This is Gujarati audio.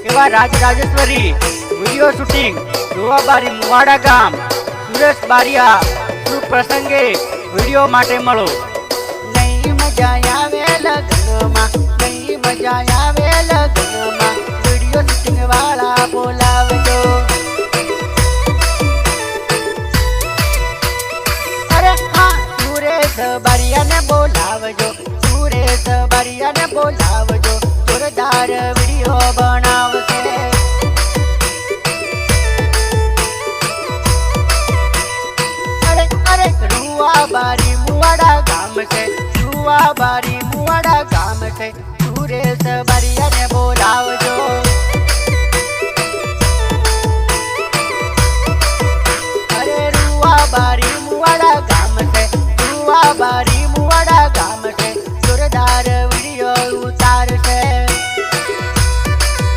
એવા રાજરાજેશ્વરી વિડીયો શૂટિંગ જોવાબારી મુવાડા ગામ સુરેશ બારિયા શુભ પ્રસંગે વિડીયો માટે મળો. નહીં મજા આવે લગ્નમાં, નહીં મજા આવે લગ્નમાં, વિડીયો શૂટિંગ વાળા બોલાવજો. અરે હા, સુરેશ બારિયાને બોલાવજો, સુરેશ બારિયાને બોલાવજો, જોરદાર વિડીયો બનાવશે. અરે રૂવાબારી મુવાડા ગામ છે, રૂવાબારી મુવાડા ગામ છે, સુરેશ બારિયાને બોલાવજો.